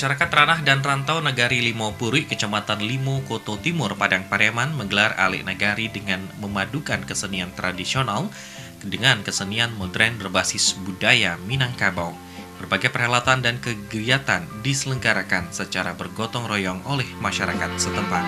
Masyarakat Ranah dan Rantau Nagari Limo Puri, Kecamatan Limo, Koto Timur, Padang Pariaman menggelar Alik Nagari dengan memadukan kesenian tradisional dengan kesenian modern berbasis budaya Minangkabau. Berbagai perhelatan dan kegiatan diselenggarakan secara bergotong royong oleh masyarakat setempat.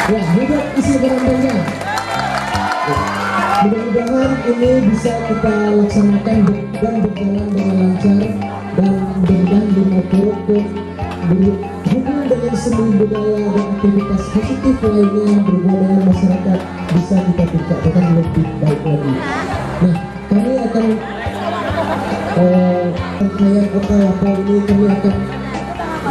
Ya, hebat isi barang-barangnya. Mudah-mudahan ini bisa kita laksanakan dan berjalan dengan lancar dan mudah-mudahan Limo Puri berhubung dengan seni budaya dan aktivitas positif lainnya berhubungan dengan masyarakat bisa kita tingkatkan lebih baik lagi. Nah, kami akan rangkaian kota Lapau ini kami akan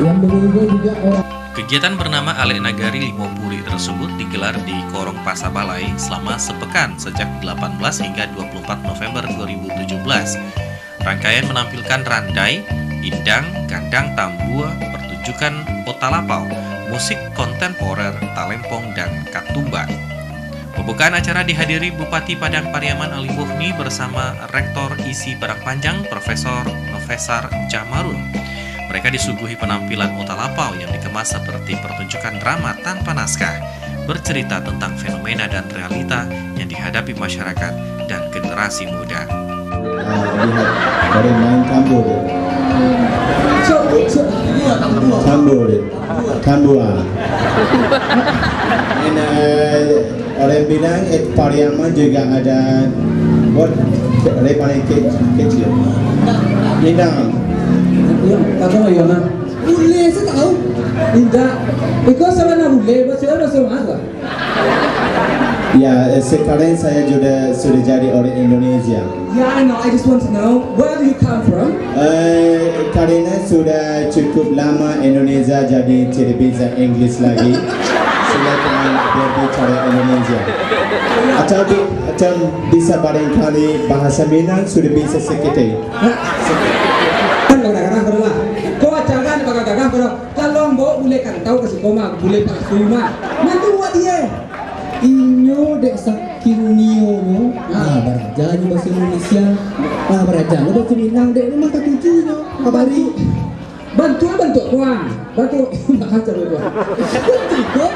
yang mengimbau juga orang. Kegiatan bernama Alik Nagari Limo Puri tersebut digelar di Korong Pasabalai selama sepekan sejak 18 hingga 24 November 2017. Rangkaian menampilkan randai, indang, gandang tambua, pertunjukan otalapau, musik kontemporer, talempong, dan katumba. Pembukaan acara dihadiri Bupati Padang Pariaman Ali Muhni bersama Rektor ISI Padang Panjang Profesor Novesar Jamarun. Mereka disuguhi penampilan otalapau yang dikemas seperti pertunjukan drama tanpa naskah, bercerita tentang fenomena dan realita yang dihadapi masyarakat dan generasi muda. Lihat dari main tambur, tambua. Orang bilang Pariaman juga ada buat paling kecil. Indang. Kakak ya kan? Boleh, saya tahu. Tidak. Ikut sama nak boleh, maksudnya masuk apa? Ya, sekarang saya sudah jadi orang Indonesia. Yeah, I know. I just want to know where do you come from? Karena sudah cukup lama Indonesia jadi tidak bisa Inggris lagi. Saya akan berbicara Indonesia. Atau bisa barangkali bahasa Minang sudah bisa sekitar. Kadang-kadang lah. Kau ajaran kadang-kadang kalau mau boleh kan tahu kasih koma boleh pas rumah. Nanti buat dia. Inyo dek saking nio. Beraja ni bahasa Indonesia. Beraja ni bahasa Minang dek rumah ketujuhnya. Kabari. Bantu kuah. Bantu nak cari kuah. Bantu.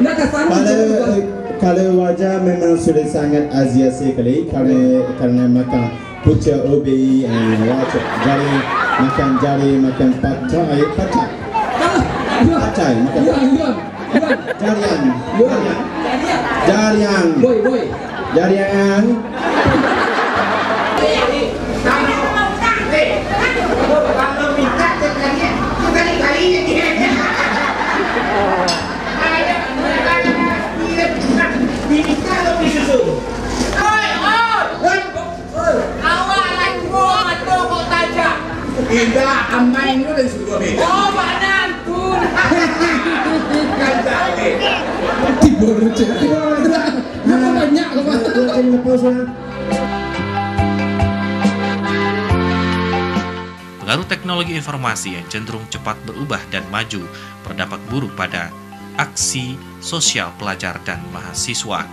Nak kasar. Kalau wajah memang sudah sangat Asia sekali karena makan pucuk ubi, wajah jari makan pacai makan jarian Tidak, amain itu dari suku kami. Oh, badan pun. Tibur Banyak Pengaruh teknologi informasi yang cenderung cepat berubah dan maju berdampak buruk pada aksi sosial pelajar dan mahasiswa.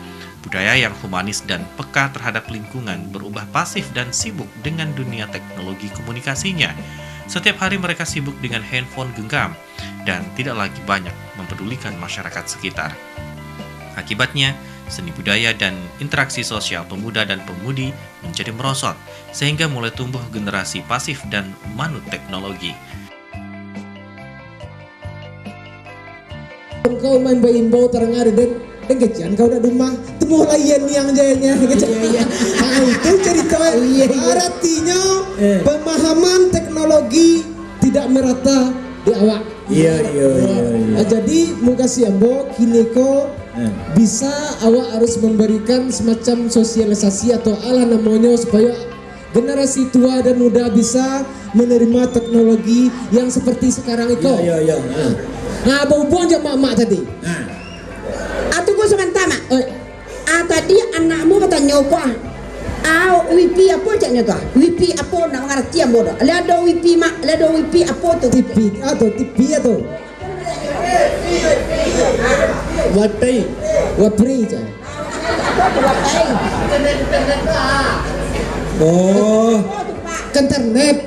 Budaya yang humanis dan peka terhadap lingkungan berubah pasif dan sibuk dengan dunia teknologi komunikasinya. Setiap hari mereka sibuk dengan handphone genggam dan tidak lagi banyak mempedulikan masyarakat sekitar. Akibatnya, seni budaya dan interaksi sosial pemuda dan pemudi menjadi merosot, sehingga mulai tumbuh generasi pasif dan manut teknologi. Kau main bau terengah dan kecian kau dah rumah temu layan yang jayanya itu cerita artinya pemahaman teknologi tidak merata di awak. Iya. Jadi muka siambo kini ko bisa awak harus memberikan semacam sosialisasi atau ala namanya supaya generasi tua dan muda bisa menerima teknologi yang seperti sekarang itu. Iya. Nah, bau-bau aja mak-mak tadi. Atau gue sebentar mak. Tadi anakmu bertanya apa? Wifi apa caknya tu? Wifi apa nak mengerti yang bodoh? Ada wifi mak, ada wifi apa tu? TV atau TV atau Wapri je. Oh, Internet.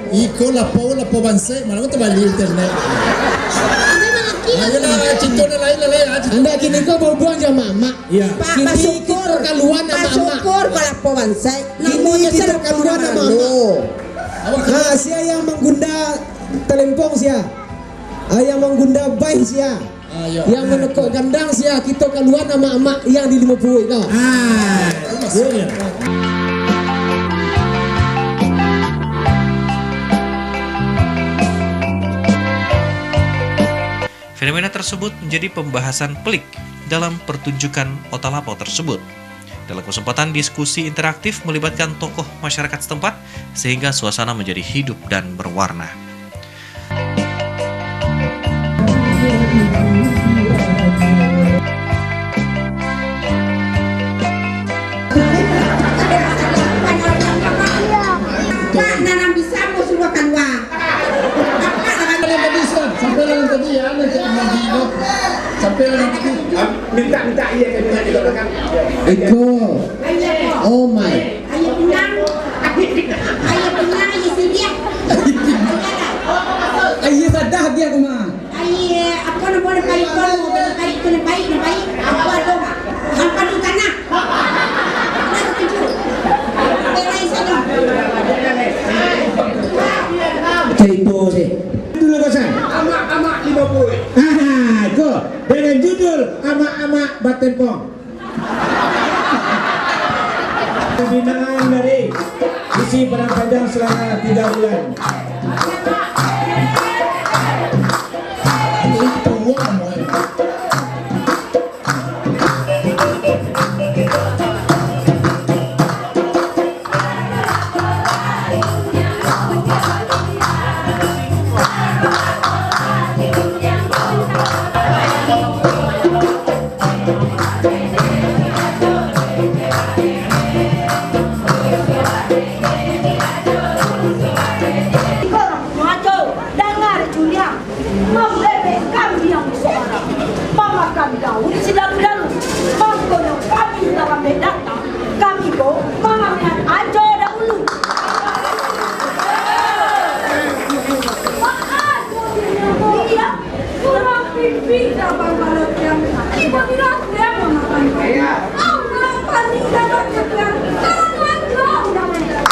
Iko lapo banse, malam tu balik internet. Ayolah, cinta lain. Anda kini kau bau-bau aja mak-mak. Iya. Kini kita kaluan sama mak. Syukur kalau pewansai. Kini kita kaluan sama mak. Nah, sia yang menggunda telempong sia. Yang menggunda bayi sia. Yang menekuk gandang sia, kita kaluan sama mak yang di 50 itu. Itu maksudnya. Fenomena tersebut menjadi pembahasan pelik dalam pertunjukan Otalapo tersebut. Dalam kesempatan diskusi interaktif melibatkan tokoh masyarakat setempat sehingga suasana menjadi hidup dan berwarna. Pak, nanam bisa mau suruh keluar. Sampai dalam tadi ya, nanti Amandino. Sampai dalam tadi. Minta iya ke minta di belakang. Eko. Oh my. Ayah pinang. Ayah pinang, ayah sedia. Ayah sadah dia kemana? Ayah apa namanya baik kalau kena baik. Apa dong? Apa tu tanah? Nak tuju. Berai sana. Cerita deh. Dulu kosan. Amak 50. Go dengan judul Amak-amak Batempong. Pembinaan dari misi perang panjang selama 3 bulan. Dengar Julia, membebek kami yang bersuara, memakan daun silang-dalu, menggoyong kami dalam medata, kami go mengambil aja dahulu. Iya, kurang pipi dalam balut yang ibu bilang dia mau makan. Oh, makan di dalam yang tangan kau dah mendalam.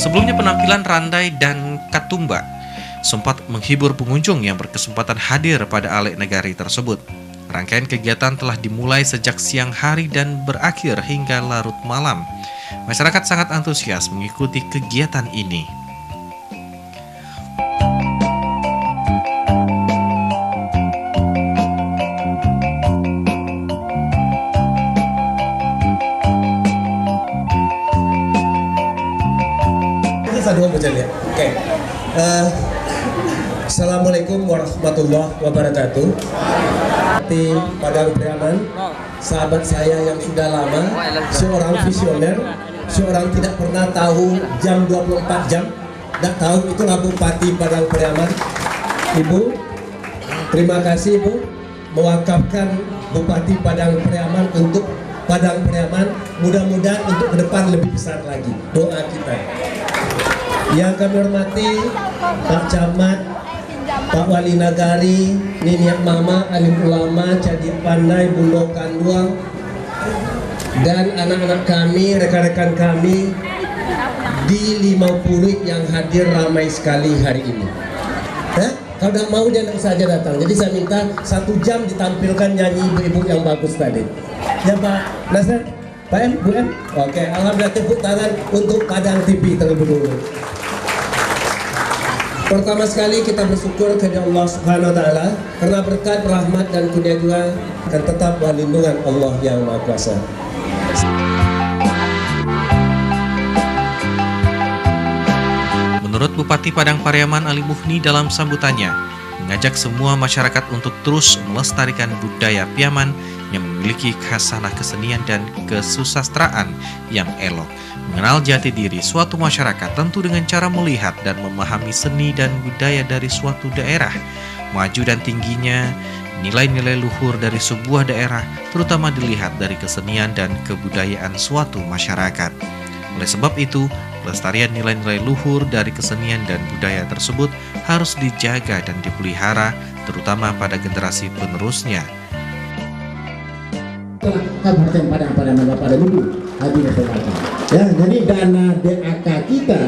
Sebelumnya penampilan Randai dan Katumba sempat menghibur pengunjung yang berkesempatan hadir pada Alek Negari tersebut. Rangkaian kegiatan telah dimulai sejak siang hari dan berakhir hingga larut malam. Masyarakat sangat antusias mengikuti kegiatan ini. Oke. Assalamualaikum warahmatullahi wabarakatuh. Tim Padang Priaman, sahabat saya yang sudah lama, seorang visioner, seorang tidak pernah tahu jam 24 jam, tidak tahu itulah Bupati Padang Priaman. Ibu, terima kasih Ibu mewakafkan Bupati Padang Priaman untuk Padang Pariaman, mudah-mudahan untuk ke depan lebih besar lagi. Doa kita. Yang kami hormati Pak Camat, Pak Wali Nagari, Niniak Mama, alim ulama, Cadi Pandai, Bundo Kanduang, dan anak-anak kami, rekan-rekan kami di Limau Pulut yang hadir ramai sekali hari ini. Kalau tidak mau jangan saja datang. Jadi saya minta 1 jam ditampilkan nyanyi ibu-ibu yang bagus tadi. Ya Pak Nasir, Pak M, Bu M. Oke, alhamdulillah, tepuk tangan untuk Padang TV terlebih dahulu. Pertama sekali kita bersyukur kepada Allah Subhanahu Wa Taala karena berkat, rahmat dan kurnia akan tetap lindungan Allah yang Maha Kuasa. Menurut Bupati Padang Pariaman Ali Muhni dalam sambutannya, mengajak semua masyarakat untuk terus melestarikan budaya Piaman yang memiliki khasanah kesenian dan kesusastraan yang elok. Mengenal jati diri suatu masyarakat tentu dengan cara melihat dan memahami seni dan budaya dari suatu daerah. Maju dan tingginya nilai-nilai luhur dari sebuah daerah terutama dilihat dari kesenian dan kebudayaan suatu masyarakat. Oleh sebab itu, pelestarian nilai-nilai luhur dari kesenian dan budaya tersebut harus dijaga dan dipelihara, terutama pada generasi penerusnya. Kabupaten Padang Pariaman pada minggu hadir berbagi. Ya, jadi dana DAK kita